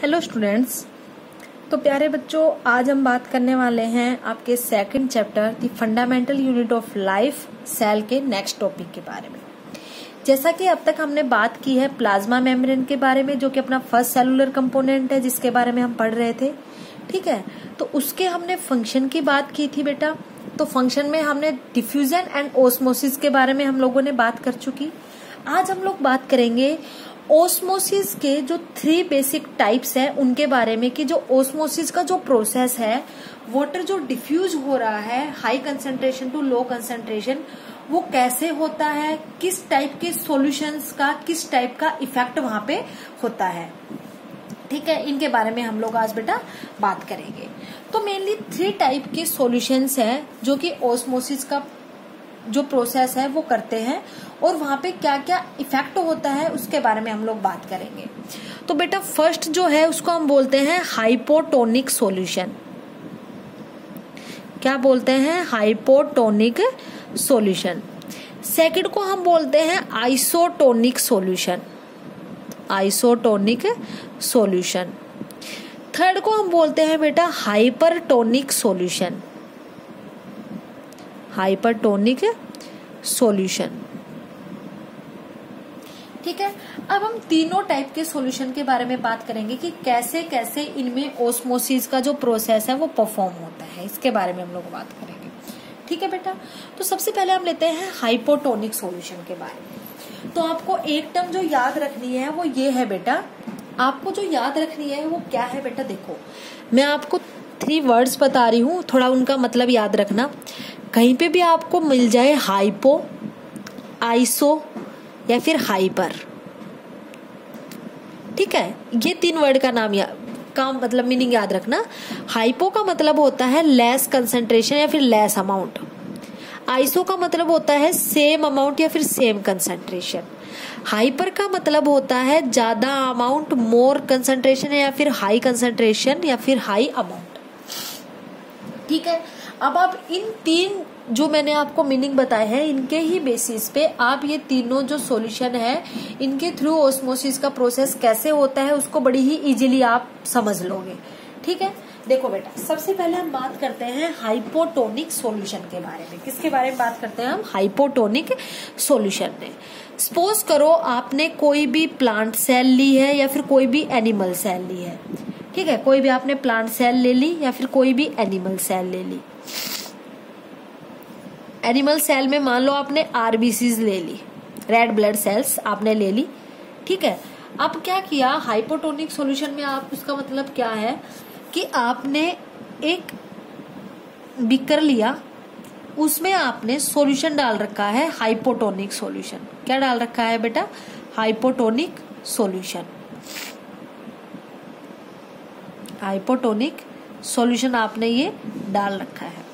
Hello students. तो प्यारे बच्चों, आज हम बात करने वाले हैं आपके second chapter the fundamental unit of life cell के नेक्स्ट टॉपिक के बारे में। जैसा कि अब तक हमने बात की है प्लाज्मा मेम्ब्रेन के बारे में, जो कि अपना फर्स्ट सेलुलर कंपोनेंट है जिसके बारे में हम पढ़ रहे थे। ठीक है, तो उसके हमने फंक्शन की बात की थी बेटा। तो फंक्शन में हमने डिफ्यूजन एंड ओस्मोसिस के बारे में हम लोगों ने बात कर चुकी। आज हम लोग बात करेंगे ओस्मोसिस के जो 3 बेसिक टाइप्स हैं उनके बारे में, कि जो ओस्मोसिस का जो प्रोसेस है, वाटर जो डिफ्यूज हो रहा है high concentration to low concentration, वो कैसे होता है, किस टाइप के सॉल्यूशंस का किस टाइप का इफेक्ट वहां पे होता है। ठीक है, इनके बारे में हम लोग आज बेटा बात करेंगे। तो मेनली 3 टाइप के सॉल्यूशंस हैं जो कि ओस्मोसिस का जो प्रोसेस है वो करते हैं, और वहां पे क्या क्या इफेक्ट होता है उसके बारे में हम लोग बात करेंगे। तो बेटा फर्स्ट जो है उसको हम बोलते हैं हाइपोटोनिक सॉल्यूशन। क्या बोलते हैं? Hypotonic solution. सेकंड को हम बोलते हैं isotonic solution. Isotonic solution. Third को हम बोलते हैं बेटा हाइपरटोनिक सॉल्यूशन। Hypertonic solution. ठीक है, अब हम तीनों टाइप के सॉल्यूशन के बारे में बात करेंगे कि कैसे कैसे इनमें ओस्मोसिस का जो प्रोसेस है वो परफॉर्म होता है, इसके बारे में हम लोग बात करेंगे। ठीक है बेटा, तो सबसे पहले हम लेते हैं हाइपोटोनिक सॉल्यूशन के बारे में। तो आपको एक टर्म जो याद रखनी है वो ये है बेटा, आपको जो याद रखनी है वो क्या है बेटा? देखो, मैं आपको 3 वर्ड्स बता रही हूँ, थोड़ा उनका मतलब याद रखना। कहीं पे भी आपको मिल जाए हाइपो, आइसो या फिर हाइपर, ठीक है, ये 3 वर्ड का नाम का मतलब मीनिंग याद रखना। हाइपो का मतलब होता है लेस कंसंट्रेशन या फिर लेस अमाउंट। आइसो का मतलब होता है सेम अमाउंट या फिर सेम कंसंट्रेशन। हाइपर का मतलब होता है ज्यादा अमाउंट, मोर कंसंट्रेशन या फिर हाई कंसंट्रेशन या फिर हाई अमाउंट। ठीक है, अब आप इन 3 जो मैंने आपको मीनिंग बताए हैं, इनके ही बेसिस पे आप ये तीनों जो सॉल्यूशन है इनके थ्रू ओस्मोसिस का प्रोसेस कैसे होता है उसको बड़ी ही इजीली आप समझ लोगे। ठीक है, देखो बेटा, सबसे पहले हम बात करते हैं हाइपोटोनिक सॉल्यूशन के बारे में। किसके बारे में बात करते हैं हम? हाइपोटोनिक सॉल्यूशन में। सपोज करो आपने कोई भी प्लांट सेल ली है या फिर कोई भी एनिमल सेल ली है। ठीक है, कोई भी आपने प्लांट सेल ले ली या फिर कोई भी एनिमल सेल ले ली। एनिमल सेल में मान लो आपने आरबीसीज ले ली, रेड ब्लड सेल्स आपने ले ली। ठीक है, अब क्या किया हाइपोटोनिक सॉल्यूशन में, आप उसका मतलब क्या है कि आपने एक बीकर लिया, उसमें आपने सॉल्यूशन डाल रखा है हाइपोटोनिक सॉल्यूशन। क्या डाल रखा है बेटा? Hypotonic solution. हाइपोटोनिक सॉल्यूशन आपने ये डाल रखा है।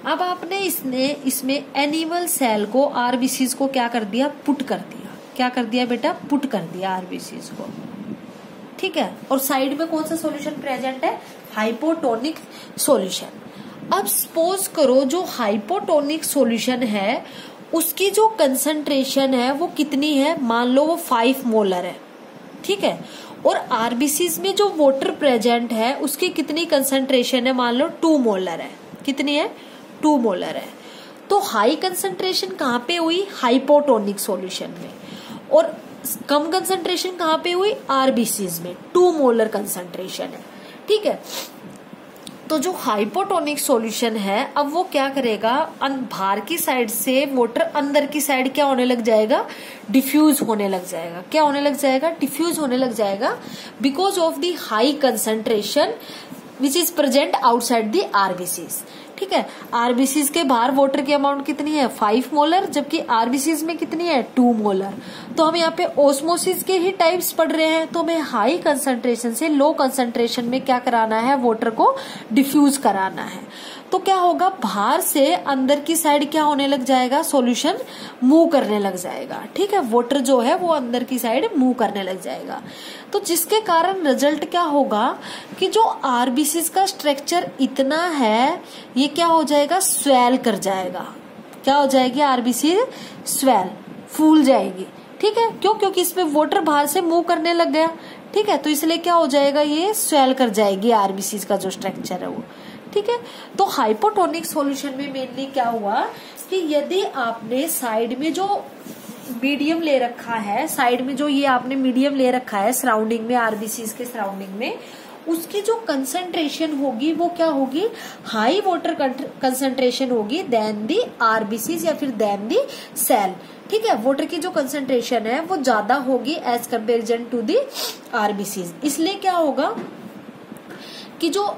अब आपने इसमें एनिमल सेल को, आरबीसीज को क्या कर दिया? पुट कर दिया। क्या कर दिया बेटा? पुट कर दिया आरबीसीज को। ठीक है, और साइड में कौन सा सॉल्यूशन प्रेजेंट है? Hypotonic solution. अब सपोज करो जो हाइपोटोनिक सॉल्यूशन है उसकी जो कंसंट्रेशन है वो कितनी है? मान लो वो 5 मोलर है। ठीक है, और आरबीसीज में जो वाटर प्रेजेंट है उसकी कितनी कंसंट्रेशन है? मान लो 2 मोलर है। कितनी है? 2 मोलर है। तो हाई कंसंट्रेशन कहाँ पे हुई? हाइपोटोनिक सॉल्यूशन में। और कम कंसंट्रेशन कहाँ पे हुई? आरबीसीज में। 2 मोलर कंसंट्रेशन है। ठीक है, तो जो हाइपोटोनिक सॉल्यूशन है अब वो क्या करेगा? बाहर की साइड से वाटर अंदर की साइड क्या होने लग जाएगा? डिफ्यूज होने लग जाएगा। क्या होने लग जाएगा? डिफ्यूज होने लग जाएगा, because of the high concentration which is present outside the RBCs. ठीक है, आरबीसीज के बाहर वाटर की अमाउंट कितनी है? 5 मोलर, जबकि आरबीसीज में कितनी है? 2 मोलर। तो हम यहाँ पे ओस्मोसिस के ही टाइप्स पढ़ रहे हैं, तो हमें हाई कंसंट्रेशन से लो कंसंट्रेशन में क्या कराना है? वाटर को डिफ्यूज कराना है। तो क्या होगा? बाहर से अंदर की साइड क्या होने लग जाएगा? सॉल्यूशन मूव करने लग जाएगा। ठीक है, वाटर जो है वो अंदर की साइड मूव करने लग जाएगा। तो जिसके कारण रिजल्ट क्या होगा कि जो आरबीसीज का स्ट्रक्चर इतना है ये क्या हो जाएगा? स्वेल कर जाएगा। क्या हो जाएगी? आरबीसी स्वेल, फूल जाएगी। ठीक है, क्यों? क्योंकि इसमें वाटर बाहर से मूव करने लग गया। ठीक है, तो इसलिए क्या हो जाएगा, ये स्वेल कर जाएगी आरबीसी का जो स्ट्रक्चर है वो। ठीक है, तो हाइपोटोनिक सॉल्यूशन में मेनली क्या हुआ कि यदि आपने साइड में जो मीडियम ले रखा है, साइड में जो ये आपने मीडियम ले रखा है सराउंडिंग में, आरबीसी के सराउंडिंग में, उसकी जो कंसंट्रेशन होगी वो क्या होगी, हाई वाटर कंसंट्रेशन होगी देन दी आरबीसी या फिर देन दी सेल। ठीक है, वाटर की जो कंसंट्रेशन है वो ज्यादा होगी as comparison to the RBC. इसलिए क्या होगा कि जो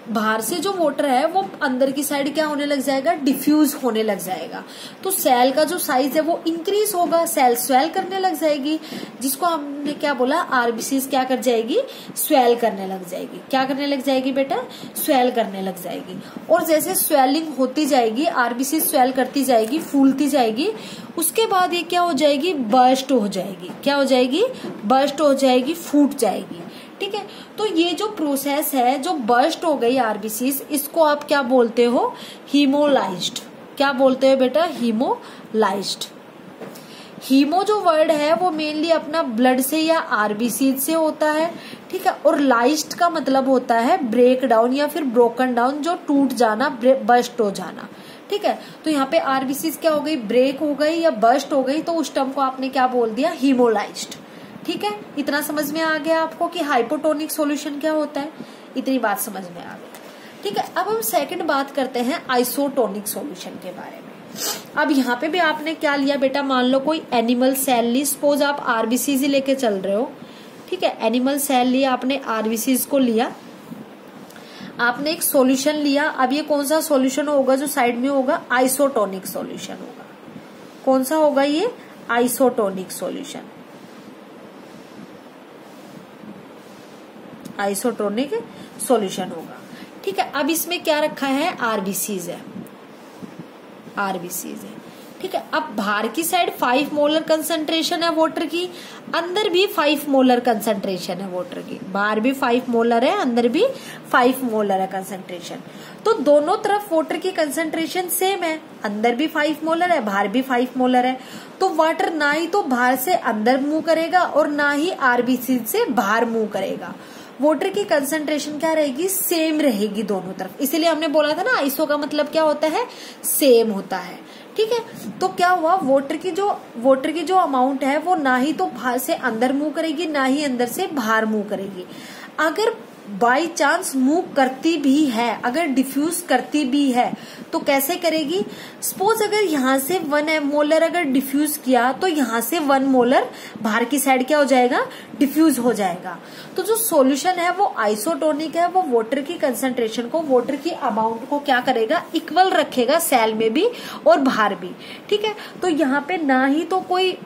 बाहर से जो वाटर है वो अंदर की साइड क्या होने लग जाएगा, डिफ्यूज होने लग जाएगा। तो सेल का जो साइज है वो इंक्रीज होगा, सेल स्वेल करने लग जाएगी, जिसको हमने क्या बोला, आरबीसी क्या कर जाएगी, स्वेल करने लग जाएगी। क्या करने लग जाएगी बेटा, स्वेल करने लग जाएगी। और जैसे स्वेलिंग होती जाएगी, आरबीसी स्वेल करती जाएगी, फूलती जाएगी, उसके बाद ये क्या हो जाएगी, बर्स्ट हो जाएगी। क्या हो जाएगी, बर्स्ट हो जाएगी, फूट जाएगी। ठीक है, तो ये जो प्रोसेस है, जो बर्स्ट हो गई आरबीसी, इसको आप क्या बोलते हो, हीमोलाइज्ड। क्या बोलते हो बेटा, हीमोलाइज्ड। हीमो जो वर्ड है वो मेनली अपना ब्लड से या आरबीसी से होता है। ठीक है, और लाइज्ड का मतलब होता है ब्रेक डाउन या फिर ब्रोकन डाउन, जो टूट जाना, बर्स्ट हो जाना। ठीक है, तो यहाँ पे आरबीसी क्या हो गई, ब्रेक हो गई या बर्स्ट हो गई, तो उस टर्म को आपने क्या बोल दिया, हीमोलाइज्ड। ठीक है, इतना समझ में आ गया आपको कि हाइपोटोनिक सॉल्यूशन क्या होता है, इतनी बात समझ में आ गई। ठीक है, अब हम सेकंड बात करते हैं आइसोटोनिक सॉल्यूशन के बारे में। अब यहाँ पे भी आपने क्या लिया बेटा, मान लो कोई एनिमल सेल ली, सपोज आप आरबीसी लेके चल रहे हो। ठीक है, एनिमल सेल लिया आपने, आरबीसी को लिया, आपने एक सॉल्यूशन लिया। अब ये कौन सा सॉल्यूशन होगा जो साइड में होगा, आइसोटोनिक सॉल्यूशन होगा। कौन सा होगा ये, आइसोटोनिक सॉल्यूशन, आइसोटोनिक सॉल्यूशन होगा। ठीक है, अब इसमें क्या रखा है, आरबीसीज है, आरबीसीज है। ठीक है, अब बाहर की साइड 5 मोलर कंसंट्रेशन है वाटर की, अंदर भी 5 मोलर कंसंट्रेशन है वाटर की। बाहर भी 5 मोलर है, अंदर भी 5 मोलर है कंसंट्रेशन। तो दोनों तरफ वाटर की कंसंट्रेशन सेम है, अंदर भी 5 मोलर है, बाहर भी 5 मोलर है। तो वाटर ना ही तो बाहर से अंदर मूव करेगा और ना ही आरबीसी से बाहर मूव करेगा। वाटर की कंसंट्रेशन क्या रहेगी, सेम रहेगी दोनों तरफ। इसीलिए हमने बोला था ना, आइसो का मतलब क्या होता है, सेम होता है। ठीक है, तो क्या हुआ, वाटर की जो अमाउंट है वो ना ही तो बाहर से अंदर मूव करेगी, ना ही अंदर से बाहर मूव करेगी। अगर बाई चांस मूव करती भी है, अगर डिफ्यूज करती भी है, तो कैसे करेगी, सपोज अगर यहाँ से 1 मोलर अगर डिफ्यूज किया, तो यहाँ से 1 मोलर बाहर की साइड क्या हो जाएगा, डिफ्यूज हो जाएगा। तो जो सॉल्यूशन है वो आइसोटोनिक है, वो वाटर की कंसंट्रेशन को, वाटर की अमाउंट को क्या करेगा, इक्वल रखेगा, सेल में भी और बाहर भी। ठीक है, तो यहाँ पे ना ही तो कोई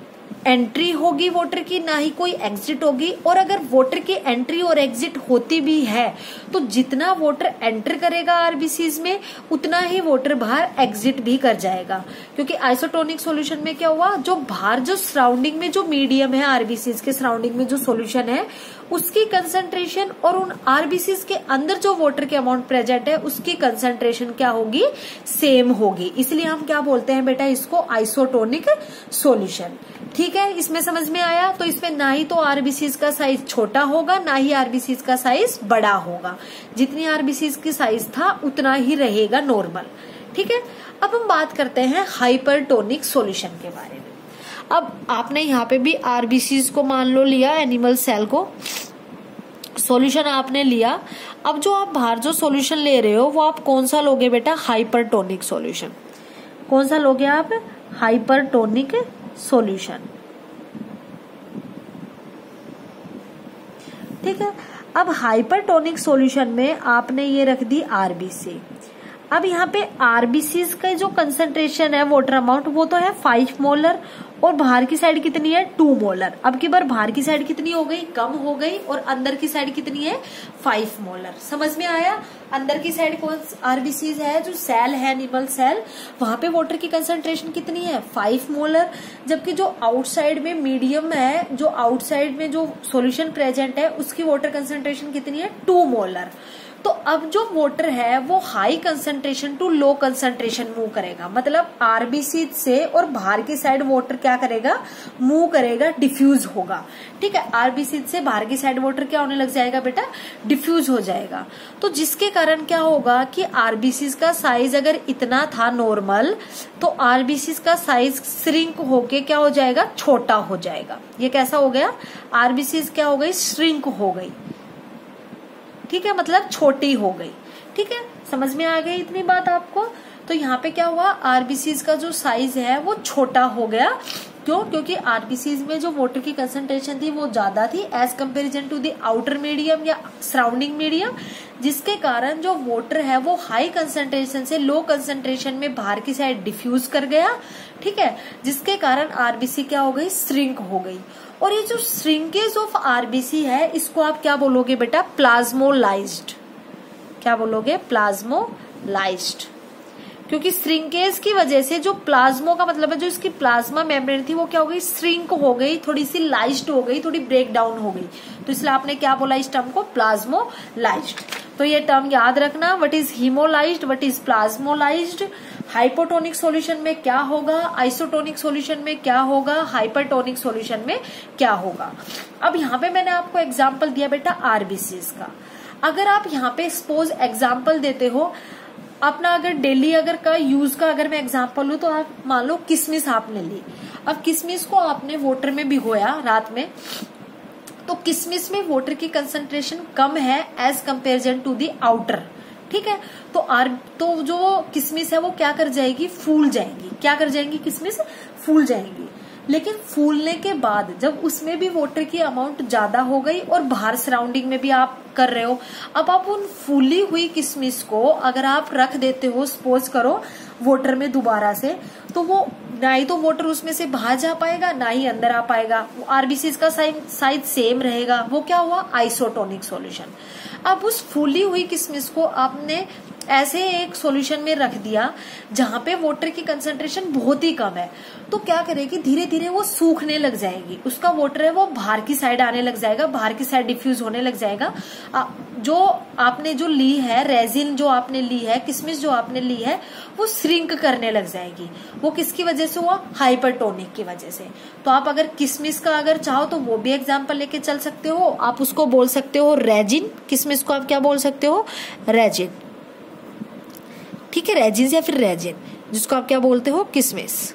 एंट्री होगी वाटर की, ना ही कोई एग्जिट होगी। और अगर वाटर की एंट्री और एग्जिट होती भी है, तो जितना वाटर एंटर करेगा आरबीसीज में, उतना ही वाटर बाहर एग्जिट भी कर जाएगा। क्योंकि आइसोटोनिक सॉल्यूशन में क्या हुआ, जो बाहर जो सराउंडिंग में जो मीडियम है, आरबीसीज के सराउंडिंग में जो सॉल्यूशन है, उसकी कंसंट्रेशन और उन आरबीसीज के अंदर जो वाटर के अमाउंट प्रेजेंट है, उसकी कंसंट्रेशन क्या होगी, सेम होगी। इसलिए हम क्या बोलते हैं बेटा, इसको आइसोटोनिक सॉल्यूशन। ठीक है, इसमें समझ में आया। तो इसमें ना ही तो आरबीसीज का साइज छोटा होगा, ना ही आरबीसीज का साइज बड़ा होगा। जितनी आरबीसीज की साइज था उतना ही रहेगा नॉर्मल। ठीक है, अब हम बात करते हैं हाइपरटोनिक सॉल्यूशन के बारे में। अब आपने यहाँ पे भी आरबीसीज को मान लो लिया, एनिमल सेल को, सॉल्यूशन आपने लिया। अब जो आप बाहर जो सॉल्यूशन ले रहे हो वो आप कौन सा लोगे बेटा, हाइपरटोनिक सॉल्यूशन। कौन सा लोगे आप, हाइपरटोनिक सॉल्यूशन। ठीक है, अब हाइपरटोनिक सॉल्यूशन में आपने ये रख दी आरबीसी। अब यहाँ पे आरबीसीज का जो कंसंट्रेशन है, वाटर अमाउंट, वो तो है 5 मोलर, और बाहर की साइड कितनी है, 2 मोलर। अब की बार बाहर की साइड कितनी हो गई, कम हो गई, और अंदर की साइड कितनी है, 5 मोलर। समझ में आया। अंदर की साइड कौन आरबीसीज है, जो सेल है, एनिमल सेल, वहां पे वाटर की कंसंट्रेशन कितनी है, 5 मोलर। जबकि जो आउटसाइड में मीडियम है, जो आउटसाइड में जो सॉल्यूशन प्रेजेंट है, उसकी वाटर कंसंट्रेशन कितनी है, 2 मोलर। तो अब जो वाटर है वो high concentration to low concentration move करेगा। मतलब आरबीसी से और बाहर की साइड वाटर क्या करेगा, मूव करेगा, डिफ्यूज होगा। ठीक है, आरबीसी से बाहर की साइड वाटर क्या होने लग जाएगा बेटा, डिफ्यूज हो जाएगा। तो जिसके कारण क्या होगा कि आरबीसी का साइज अगर इतना था नॉर्मल, तो आरबीसी का साइज श्रिंक होके क्या हो जाएगा, छोटा हो जाएगा। ये कैसा हो गया, आरबीसी क्या हो गई, श्रिंक हो गई। ठीक है, मतलब छोटी हो गई। ठीक है, समझ में आ गई इतनी बात आपको। तो यहाँ पे क्या हुआ, आरबीसीज का जो साइज है वो छोटा हो गया। क्यों, क्योंकि आरबीसीज में जो वाटर की कंसंट्रेशन थी वो ज्यादा थी as comparison to the outer medium या सराउंडिंग मीडियम, जिसके कारण जो वाटर है वो हाई कंसंट्रेशन से लो कंसंट्रेशन में बाहर की साइड डिफ्यूज कर गया। ठीक है, जिसके कारण आरबीसी क्या हो गई, श्रिंक हो गई। और ये जो श्रिंकेज ऑफ आरबीसी है इसको आप क्या बोलोगे बेटा, प्लाज्मोलाइज्ड। क्या बोलोगे, प्लाज्मोलाइज्ड। क्योंकि श्रिंकेज की वजह से जो प्लाज्मो का मतलब है जो इसकी प्लाज्मा मेम्ब्रेन थी वो क्या हो गई, श्रिंक हो गई, थोड़ी सी लाइज्ड हो गई, थोड़ी ब्रेक डाउन हो गई। तो इसलिए आपने क्या बोला इस टर्म को, प्लाज्मोलाइज्ड। तो ये टर्म याद रखना, what is hemolysed, what is plasmolysed. Hypotonic solution में क्या होगा, आइसोटोनिक सॉल्यूशन में क्या होगा, हाइपरटोनिक सॉल्यूशन में क्या होगा। अब यहाँ पे मैंने आपको एग्जाम्पल दिया बेटा आरबीसीज का। अगर आप यहाँ पे सपोज एग्जाम्पल देते हो अपना, अगर डेली अगर का यूज का अगर मैं एग्जांपल लूं, तो आप मान लो किशमिश आपने ली। अब किशमिश को आपने वाटर में भिगोया रात में, तो किशमिश में वाटर की कंसंट्रेशन कम है as comparison to the outer. ठीक है, तो जो किशमिश है वो क्या कर जाएगी, फूल जाएगी। क्या कर जाएंगी, किशमिश फूल जाएंगी। लेकिन फूलने के बाद जब उसमें भी वाटर की अमाउंट ज्यादा हो गई और बाहर सराउंडिंग में भी आप कर रहे हो, अब आप उन फूली हुई किशमिश को अगर आप रख देते हो सपोज करो वाटर में दोबारा से, तो वो ना ही तो वाटर उसमें से बाहर जा पाएगा ना ही अंदर आ पाएगा। आरबीसी का साइज सेम रहेगा। वो क्या हुआ, आइसोटोनिक सॉल्यूशन। अब उस फूली हुई किशमिश को आपने ऐसे एक सॉल्यूशन में रख दिया जहां पे वाटर की कंसंट्रेशन बहुत ही कम है, तो क्या करेगी, धीरे धीरे वो सूखने लग जाएगी। उसका वाटर है वो बाहर की साइड आने लग जाएगा, बाहर की साइड डिफ्यूज होने लग जाएगा। जो आपने जो ली है रेजिन, जो आपने ली है किशमिश, जो आपने ली है वो श्रिंक करने लग जाएगी। वो किसकी वजह से हुआ, हाइपरटोनिक की वजह से। तो आप अगर किशमिश का अगर चाहो तो वो भी एग्जांपल लेके चल सकते हो। आप उसको बोल सकते हो रेजिन, किशमिश को आप क्या बोल सकते हो, रेजिन। ठीक है, रेजिन या फिर रेजिन, जिसको आप क्या बोलते हो, किशमिश।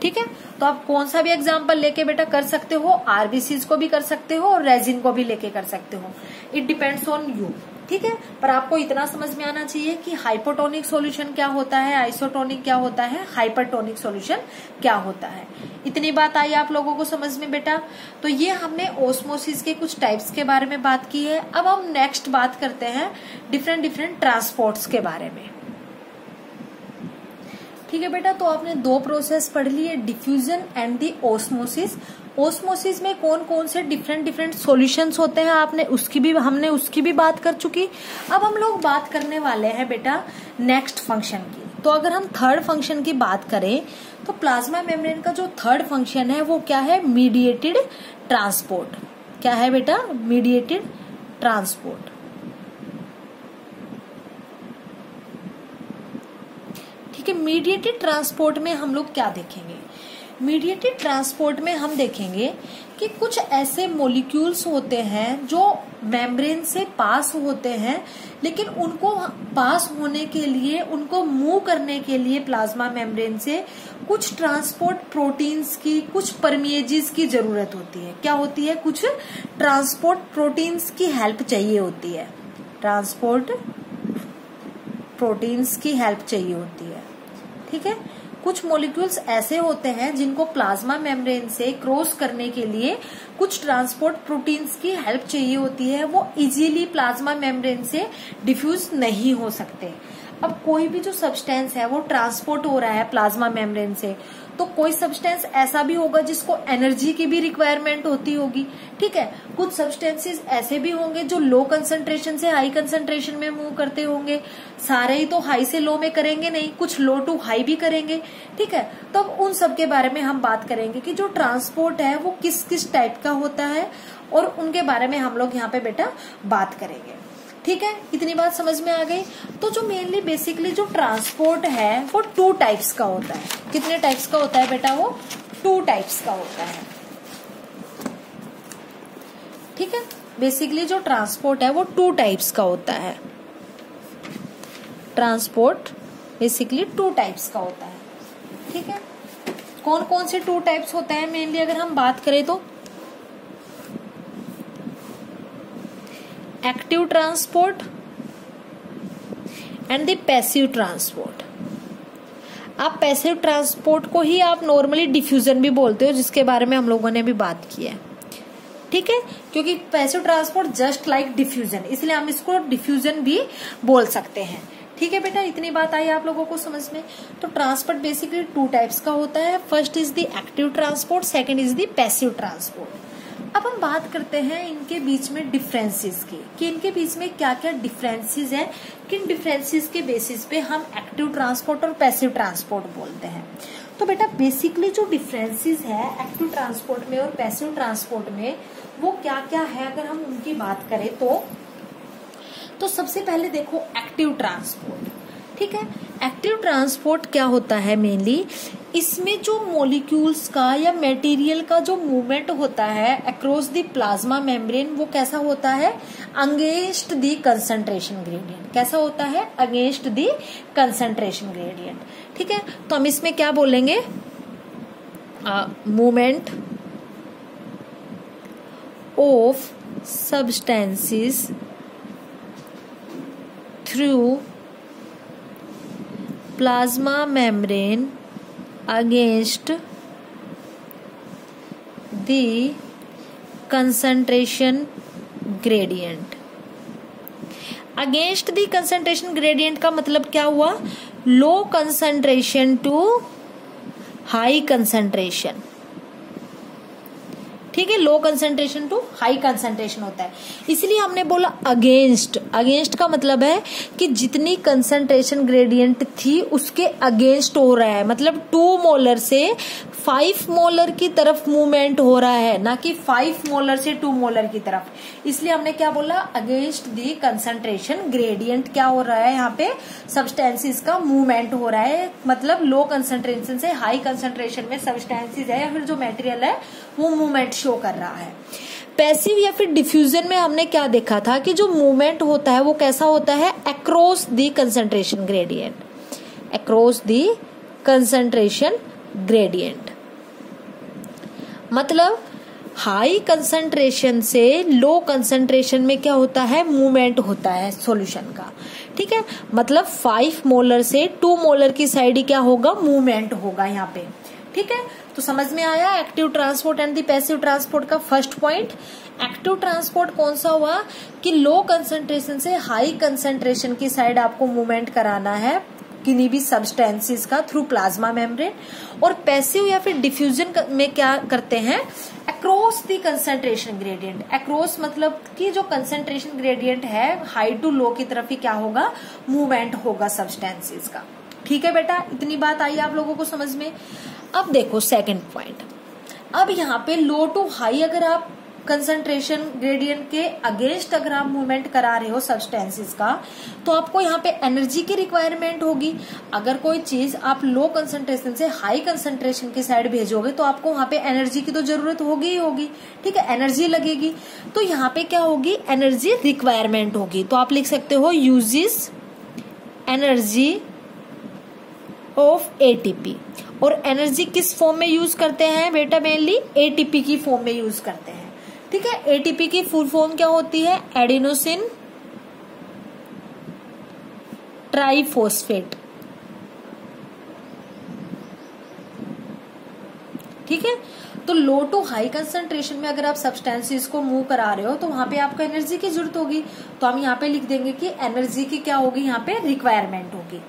ठीक है, तो आप कौन सा भी एग्जांपल लेके बेटा कर सकते हो, आरबीसीज को भी कर सकते हो और रेजिन को भी लेके कर सकते हो। It depends on you. ठीक है, पर आपको इतना समझ में आना चाहिए कि हाइपोटोनिक सॉल्यूशन क्या होता है, आइसोटोनिक क्या होता है, हाइपरटोनिक सॉल्यूशन क्या होता है। इतनी बात आई आप लोगों को समझ में बेटा। तो ये हमने ओस्मोसिस के कुछ टाइप्स के बारे में बात की है। अब हम नेक्स्ट बात करते हैं डिफरेंट ट्रांसपोर्ट्स के बारे में। ठीक है बेटा, तो आपने दो प्रोसेस पढ़ लिए, diffusion and the osmosis. Osmosis में कौन कौन से डिफरेंट सॉल्यूशंस होते हैं हमने उसकी भी बात कर चुकी। अब हम लोग बात करने वाले हैं बेटा नेक्स्ट फंक्शन की। तो अगर हम थर्ड फंक्शन की बात करें तो प्लाज्मा मेम्ब्रेन का जो थर्ड फंक्शन है वो क्या है, मीडिएटेड ट्रांसपोर्ट। क्या है बेटा, मीडिएटेड ट्रांसपोर्ट। ठीक है, मीडिएटेड ट्रांसपोर्ट में हम लोग क्या देखेंगे, मीडिएटेड ट्रांसपोर्ट में हम देखेंगे कि कुछ ऐसे मॉलिक्यूल्स होते हैं जो मेम्ब्रेन से पास होते हैं, लेकिन उनको पास होने के लिए, उनको मूव करने के लिए प्लाज्मा मेम्ब्रेन से कुछ ट्रांसपोर्ट प्रोटीन्स की, कुछ परमिएजेस की जरूरत होती है। क्या होती है, कुछ ट्रांसपोर्ट प्रोटीन्स की हेल्प चाहिए होती है, ट्रांसपोर्ट प्रोटीन्स की हेल्प चाहिए होती है। ठीक है, कुछ मॉलिक्यूल्स ऐसे होते हैं जिनको प्लाज्मा मेम्ब्रेन से क्रॉस करने के लिए कुछ ट्रांसपोर्ट प्रोटीन्स की हेल्प चाहिए होती है। वो इजीली प्लाज्मा मेम्ब्रेन से डिफ्यूज नहीं हो सकते। अब कोई भी जो सब्सटेंस है वो ट्रांसपोर्ट हो रहा है प्लाज्मा मेम्ब्रेन से, तो कोई सब्सटेंस ऐसा भी होगा जिसको एनर्जी की भी रिक्वायरमेंट होती होगी। ठीक है, कुछ सब्सटेंसेस ऐसे भी होंगे जो लो कंसंट्रेशन से हाई कंसंट्रेशन में मूव करते होंगे। सारे ही तो हाई से लो में करेंगे नहीं, कुछ लो टू हाई भी करेंगे। ठीक है, तो अब उन सब के बारे में हम बात करेंगे कि जो ट्रांसपोर्ट है वो किस किस टाइप का होता है और उनके बारे में हम लोग यहाँ पे बेटा बात करेंगे। ठीक है, इतनी बात समझ में आ गई। तो जो मेनली बेसिकली जो ट्रांसपोर्ट है वो 2 टाइप्स का होता है। कितने टाइप्स का होता है बेटा? वो 2 टाइप्स का होता है। ठीक है, बेसिकली जो ट्रांसपोर्ट है वो 2 टाइप्स का होता है। ट्रांसपोर्ट बेसिकली 2 टाइप्स का होता है। ठीक है, कौन कौन से 2 टाइप्स होते हैं मेनली अगर हम बात करें तो? Active transport and the passive transport. आप पैसिव ट्रांसपोर्ट को ही आप नॉर्मली डिफ्यूजन भी बोलते हो, जिसके बारे में हम लोगों ने अभी बात की है। ठीक है, क्योंकि passive transport just like diffusion, इसलिए हम इसको डिफ्यूजन भी बोल सकते हैं। ठीक है बेटा, इतनी बात आई आप लोगों को समझ में। तो ट्रांसपोर्ट बेसिकली 2 टाइप्स का होता है। First is the active transport, second is the passive transport. अब हम बात करते हैं इनके बीच में डिफरेंसेस की, कि इनके बीच में क्या क्या डिफरेंसेस हैं, किन डिफरेंसेस के बेसिस पे हम एक्टिव ट्रांसपोर्ट और पैसिव ट्रांसपोर्ट बोलते हैं। तो बेटा बेसिकली जो डिफरेंसेस है एक्टिव ट्रांसपोर्ट में और पैसिव ट्रांसपोर्ट में वो क्या क्या है अगर हम उनकी बात करें तो सबसे पहले देखो एक्टिव ट्रांसपोर्ट। ठीक है, एक्टिव ट्रांसपोर्ट क्या होता है मेनली, इसमें जो मॉलिक्यूल्स का या मटेरियल का जो मूवमेंट होता है अक्रॉस द प्लाज्मा मेम्ब्रेन, वो कैसा होता है? Against the concentration gradient. कैसा होता है? Against the concentration gradient. ठीक है, तो हम इसमें क्या बोलेंगे? Movement of substances through plasma membrane against the concentration gradient। Against the concentration gradient का मतलब क्या हुआ? Low concentration to high concentration. ठीक है, low concentration to high concentration होता है, इसलिए हमने बोला अगेंस्ट। अगेंस्ट का मतलब है कि जितनी कंसंट्रेशन ग्रेडियंट थी उसके अगेंस्ट हो रहा है, मतलब 2 मोलर से 5 मोलर की तरफ मूवमेंट हो रहा है, ना कि 5 मोलर से 2 मोलर की तरफ। इसलिए हमने क्या बोला? अगेंस्ट दी कंसंट्रेशन ग्रेडियंट क्या हो रहा है? यहाँ पे सब्सटेंसेस का मूवमेंट हो रहा है, मतलब लो कंसंट्रेशन से हाई कंसंट्रेशन में सब्सटेंसेस है या फिर जो मटेरियल है वो मूवमेंट शो कर रहा है। पैसिव या फिर डिफ्यूजन में हमने क्या देखा था कि जो मूवमेंट होता है वो कैसा होता है? Across the concentration gradient. Across the concentration gradient मतलब हाई कंसंट्रेशन से लो कंसंट्रेशन में क्या होता है? मूवमेंट होता है सॉल्यूशन का। ठीक है, मतलब 5 मोलर से 2 मोलर की साइड क्या होगा? मूवमेंट होगा यहाँ पे। ठीक है, तो समझ में आया active transport and the passive transport का फर्स्ट पॉइंट। एक्टिव ट्रांसपोर्ट कौन सा हुआ कि लो कंसंट्रेशन से हाई कंसंट्रेशन की साइड आपको मूवमेंट कराना है किन्हीं भी सब्सटेंसेस का थ्रू प्लाज्मा मेम्ब्रेन। और पैसिव या फिर डिफ्यूजन में क्या करते हैं? Across the concentration gradient. Across मतलब कि जो कंसंट्रेशन ग्रेडियंट है हाई टू लो की तरफ ही क्या होगा? मूवमेंट होगा सब्सटेंसेस का। ठीक है बेटा, इतनी बात आई आप लोगों को समझ में। अब देखो सेकंड पॉइंट। अब यहाँ पे लो टू हाई अगर आप कंसंट्रेशन ग्रेडियंट के अगेंस्ट अगर आप मूवमेंट करा रहे हो सब्सटेंसेस का, तो आपको यहाँ पे एनर्जी की रिक्वायरमेंट होगी। अगर कोई चीज आप लो कंसंट्रेशन से हाई कंसंट्रेशन की साइड भेजोगे तो आपको वहां पे एनर्जी की तो जरूरत होगी ही होगी। ठीक है, एनर्जी लगेगी, तो यहाँ पे क्या होगी? एनर्जी रिक्वायरमेंट होगी। तो आप लिख सकते हो यूजेस एनर्जी ऑफ एटीपी। और एनर्जी किस फॉर्म में यूज करते हैं बेटा? मेनली एटीपी की फॉर्म में यूज करते हैं। ठीक है, एटीपी की फुल फॉर्म क्या होती है? Adenosine triphosphate. ठीक है, तो लो टू हाई कंसंट्रेशन में अगर आप सब्सटेंसेस को मूव करा रहे हो तो वहां पे आपको एनर्जी की जरूरत होगी। तो हम यहाँ पे लिख देंगे कि एनर्जी की क्या होगी? यहाँ पे रिक्वायरमेंट होगी।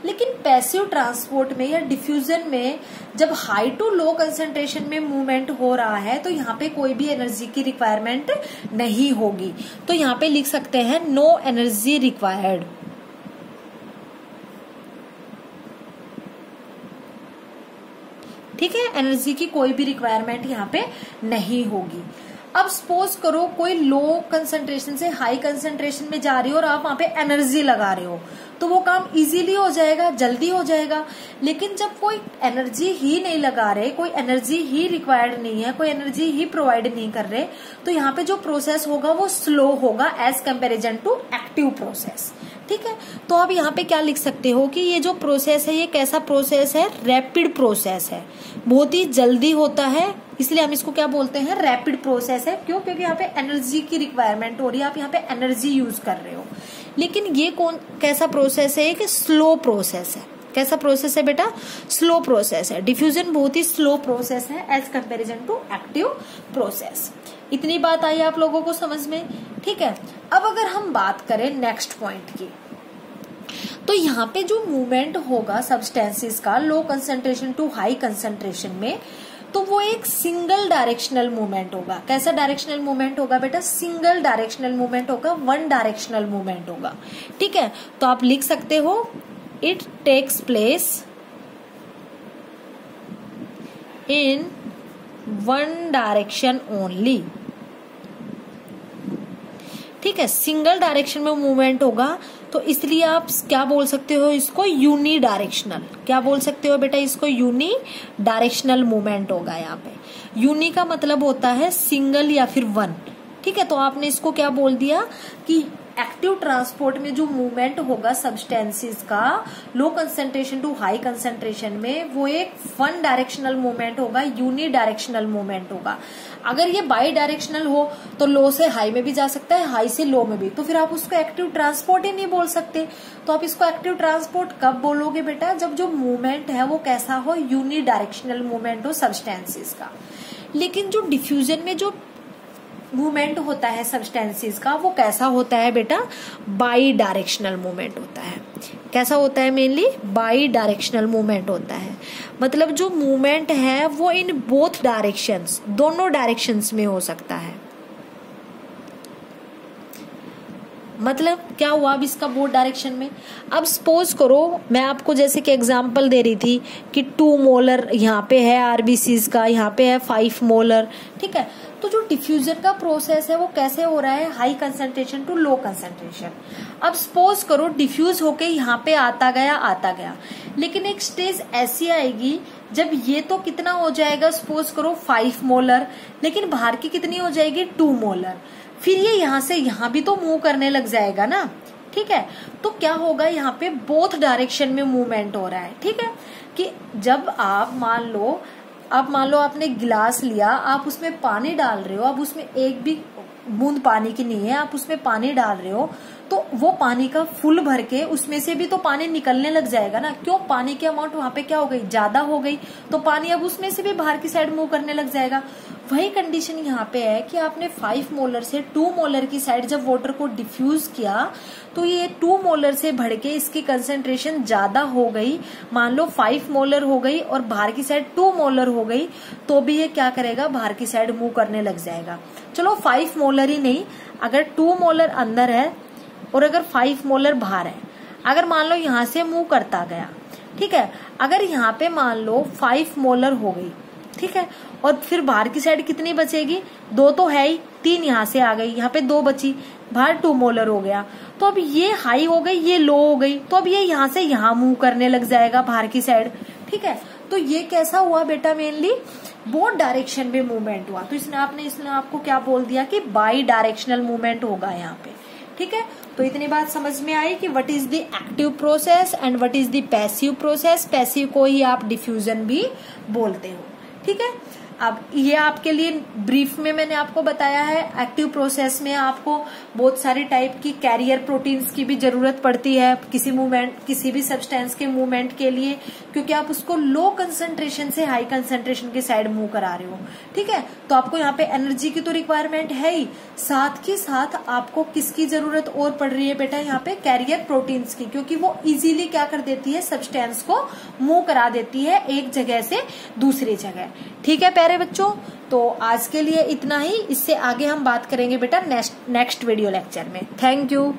लेकिन पैसिव ट्रांसपोर्ट में या डिफ्यूजन में जब हाई टू लो कंसंट्रेशन में मूवमेंट हो रहा है तो यहाँ पे कोई भी एनर्जी की रिक्वायरमेंट नहीं होगी। तो यहाँ पे लिख सकते हैं नो एनर्जी रिक्वायर्ड। ठीक है, एनर्जी की कोई भी रिक्वायरमेंट यहाँ पे नहीं होगी। अब सपोज करो कोई लो कंसंट्रेशन से हाई कंसंट्रेशन में जा रही हो और आप वहां पे एनर्जी लगा रहे हो, तो वो काम इजीली हो जाएगा, जल्दी हो जाएगा। लेकिन जब कोई एनर्जी ही नहीं लगा रहे, कोई एनर्जी ही रिक्वायर्ड नहीं है, कोई एनर्जी ही प्रोवाइड नहीं कर रहे, तो यहाँ पे जो प्रोसेस होगा वो स्लो होगा as comparison to active process. ठीक है, तो आप यहाँ पे क्या लिख सकते हो कि ये जो प्रोसेस है ये कैसा प्रोसेस है, रैपिड प्रोसेस है, बहुत ही जल्दी होता है, इसलिए हम इसको क्या बोलते हैं, रैपिड प्रोसेस है। क्यों? क्योंकि यहाँ पे एनर्जी की रिक्वायरमेंट हो रही है, आप यहाँ पे एनर्जी यूज कर रहे हो। लेकिन ये कैसा प्रोसेस है कि स्लो प्रोसेस है। कैसा प्रोसेस है बेटा? स्लो प्रोसेस है। डिफ्यूजन बहुत ही स्लो प्रोसेस है as comparison to active process. इतनी बात आई आप लोगों को समझ में? ठीक है, अब अगर हम बात करें नेक्स्ट पॉइंट की, तो यहाँ पे जो मूवमेंट होगा सब्सटेंसेस का low concentration to high concentration में, तो वो एक सिंगल डायरेक्शनल मूवमेंट होगा। कैसा डायरेक्शनल मूवमेंट होगा बेटा? सिंगल डायरेक्शनल मूवमेंट होगा, वन डायरेक्शनल मूवमेंट होगा। ठीक है, तो आप लिख सकते हो it takes place in one direction only. ठीक है, सिंगल डायरेक्शन में मूवमेंट होगा, तो इसलिए आप क्या बोल सकते हो इसको, यूनी डायरेक्शनल। क्या बोल सकते हो बेटा इसको? यूनी डायरेक्शनल मूवमेंट होगा। यहाँ पे यूनी का मतलब होता है सिंगल या फिर वन। ठीक है, तो आपने इसको क्या बोल दिया कि एक्टिव ट्रांसपोर्ट में जो मूवमेंट होगा सब्सटेंसेस का low concentration to high concentration में, वो एक वन डायरेक्शनल मूवमेंट होगा, यूनी डायरेक्शनल मूवमेंट होगा। अगर ये बाई डायरेक्शनल हो तो लो से हाई में भी जा सकता है, हाई से लो में भी, तो फिर आप उसको एक्टिव ट्रांसपोर्ट ही नहीं बोल सकते। तो आप इसको एक्टिव ट्रांसपोर्ट कब बोलोगे बेटा? जब जो मूवमेंट है वो कैसा हो, यूनी डायरेक्शनल मूवमेंट हो सब्सटेंसेस का। लेकिन जो डिफ्यूजन में जो मूवमेंट होता है सब्सटेंसेस का, वो कैसा होता है बेटा? बाई डायरेक्शनल मूवमेंट होता है। कैसा होता है? मेनली बाई डायरेक्शनल मूवमेंट होता है। मतलब जो मूवमेंट है वो इन बोथ डायरेक्शंस, दोनों डायरेक्शंस में हो सकता है। मतलब क्या हुआ अब इसका बोथ डायरेक्शन में? अब सपोज करो मैं आपको जैसे कि एग्जांपल दे रही थी कि 2 मोलर यहाँ पे है आरबीसीज का, यहाँ पे है 5 मोलर। ठीक है, तो जो डिफ्यूजन का प्रोसेस है वो कैसे हो रहा है, high concentration to low concentration. अब सपोज करो डिफ्यूज होके यहाँ पे आता गया, लेकिन एक स्टेज ऐसी आएगी जब ये तो कितना हो जाएगा, सपोज करो 5 मोलर, लेकिन बाहर की कितनी हो जाएगी, 2 मोलर। फिर ये यहाँ से यहाँ भी तो मूव करने लग जाएगा ना। ठीक है, तो क्या होगा, यहाँ पे बोथ डायरेक्शन में मूवमेंट हो रहा है। ठीक है, कि जब आप मान लो आपने गिलास लिया, आप उसमें पानी डाल रहे हो, अब उसमें एक भी बूंद पानी की नहीं है, आप उसमें पानी डाल रहे हो, तो वो पानी का फुल भर के उसमें से भी तो पानी निकलने लग जाएगा ना। क्यों? पानी की अमाउंट वहां पे क्या हो गई, ज्यादा हो गई, तो पानी अब उसमें से भी बाहर की साइड मूव करने लग जाएगा। वही कंडीशन यहाँ पे है कि आपने 5 मोलर से 2 मोलर की साइड जब वाटर को डिफ्यूज किया, तो ये 2 मोलर से बढ़ के इसकी कंसेंट्रेशन ज्यादा हो गई। मान लो 5 मोलर हो गई और बाहर की साइड 2 मोलर हो गई, तो भी ये क्या करेगा, बाहर की साइड मूव करने लग जाएगा। चलो 5 मोलर ही नहीं, अगर 2 मोलर अंदर है और अगर 5 मोलर बाहर है, अगर मान लो यहाँ से मूव करता गया, ठीक है, अगर यहाँ पे मान लो 5 मोलर हो गई, ठीक है, और फिर बाहर की साइड कितनी बचेगी, 2 तो है ही, 3 यहाँ से आ गई, यहाँ पे 2 बची, बाहर 2 मोलर हो गया। तो अब ये हाई हो गई, ये लो हो गई, तो अब ये यहाँ से यहाँ मूव करने लग जाएगा बाहर की साइड। ठीक है, तो ये कैसा हुआ बेटा, मेनली बोथ डायरेक्शन में मूवमेंट हुआ। तो इसने आपको क्या बोल दिया कि बाई डायरेक्शनल मूवमेंट होगा यहाँ पे। ठीक है, तो इतनी बात समझ में आई कि what is the active process and what is the passive process. Passive को ही आप डिफ्यूजन भी बोलते हो। ठीक है, अब ये आपके लिए ब्रीफ में मैंने आपको बताया है। एक्टिव प्रोसेस में आपको बहुत सारे टाइप की कैरियर प्रोटीन्स की भी जरूरत पड़ती है किसी भी सब्सटेंस के मूवमेंट के लिए, क्योंकि आप उसको लो कंसंट्रेशन से हाई कंसंट्रेशन की साइड मूव करा रहे हो। ठीक है, तो आपको यहाँ पे एनर्जी की तो रिक्वायरमेंट है ही, साथ ही साथ आपको किसकी जरूरत और पड़ रही है बेटा, यहाँ पे कैरियर प्रोटीन्स की, क्योंकि वो इजीली क्या कर देती है, सब्सटेंस को मूव करा देती है एक जगह से दूसरी जगह। ठीक है प्यारे बच्चों, तो आज के लिए इतना ही। इससे आगे हम बात करेंगे बेटा नेक्स्ट वीडियो लेक्चर में। Thank you.